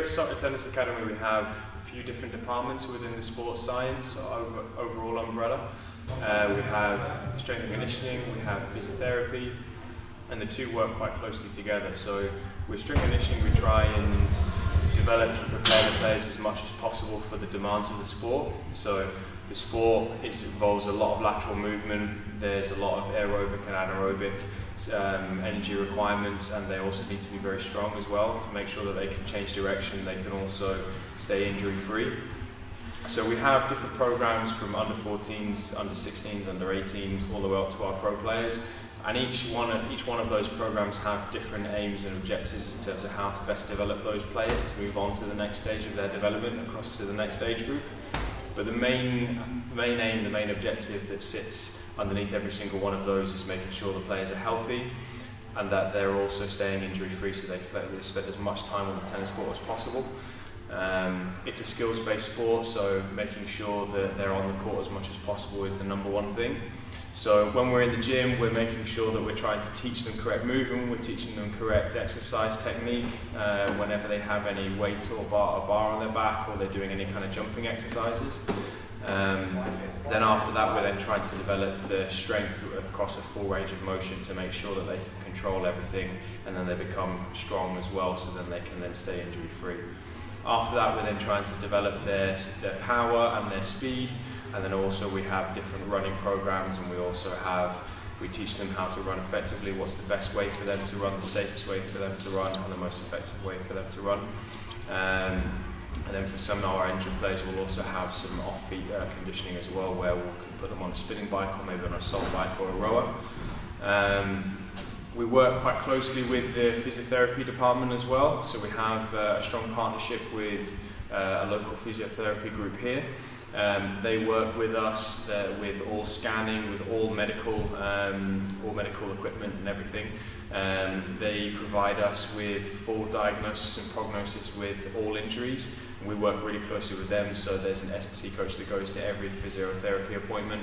at Soccer Tennis Academy we have a few different departments within the sports science overall umbrella. We have strength and conditioning, we have physiotherapy, and the two work quite closely together. So with strength and conditioning we try and develop and prepare the players as much as possible for the demands of the sport. So the sport involves a lot of lateral movement, there's a lot of aerobic and anaerobic energy requirements, and they also need to be very strong as well to make sure that they can change direction, they can also stay injury free. So we have different programs from under 14s, under 16s, under 18s, all the way up to our pro players, and each one of those programs have different aims and objectives in terms of how to best develop those players to move on to the next stage of their development across to the next age group. But the main aim, the main objective that sits underneath every single one of those is making sure the players are healthy and that they're also staying injury free, so they spend as much time on the tennis court as possible. It's a skills-based sport, so making sure that they're on the court as much as possible is the number one thing. So when we're in the gym, we're making sure that we're trying to teach them correct movement, we're teaching them correct exercise technique whenever they have any weight or bar on their back, or they're doing any kind of jumping exercises. Then after that, we're then trying to develop the strength across a full range of motion to make sure that they can control everything, and then they become strong as well, so then they can then stay injury free. After that, we're then trying to develop their power and their speed, and then also we have different running programs, and we teach them how to run effectively, what's the best way for them to run, the safest way for them to run, and the most effective way for them to run. And then for some of our injured players, we'll also have some off-feet conditioning as well, where we can put them on a spinning bike or maybe on a salt bike or a rower. We work quite closely with the physiotherapy department as well, so we have a strong partnership with a local physiotherapy group here. They work with us with all scanning, with all medical equipment and everything. They provide us with full diagnosis and prognosis with all injuries. We work really closely with them, so there's an S&C coach that goes to every physiotherapy appointment.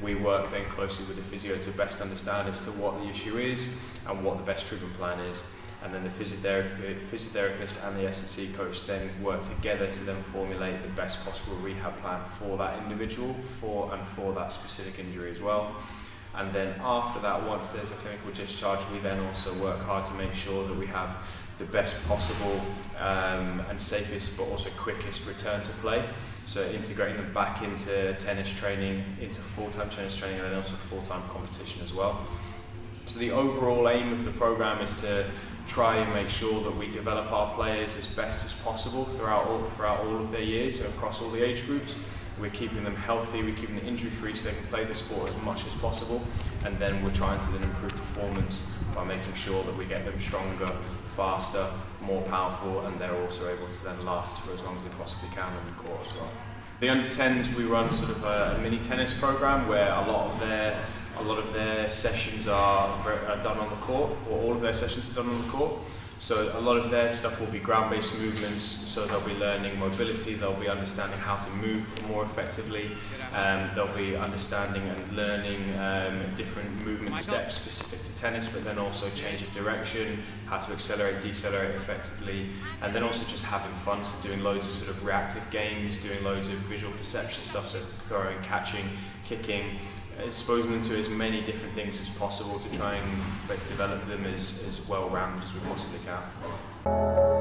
We work then closely with the physio to best understand as to what the issue is and what the best treatment plan is. And then the physiotherapist and the S&C coach then work together to then formulate the best possible rehab plan for that individual, for that specific injury as well. And then after that, once there's a clinical discharge, we then also work hard to make sure that we have the best possible and safest but also quickest return to play. So integrating them back into tennis training, into full-time tennis training, and then also full-time competition as well. So the overall aim of the program is to try and make sure that we develop our players as best as possible throughout all of their years and across all the age groups. We're keeping them healthy, we're keeping them injury free so they can play the sport as much as possible, and then we're trying to then improve performance by making sure that we get them stronger, faster, more powerful, and they're also able to then last for as long as they possibly can on the court as well. The under 10s, we run sort of a mini tennis program where a lot of their sessions are done on the court, or all of their sessions are done on the court. So a lot of their stuff will be ground-based movements, so they'll be learning mobility, they'll be understanding how to move more effectively, they'll be understanding and learning different movement steps specific to tennis, but then also change of direction, how to accelerate, decelerate effectively, and then also just having fun, so doing loads of sort of reactive games, doing loads of visual perception stuff, so throwing, catching, kicking, exposing them to as many different things as possible to try and develop them as well-rounded as we possibly can.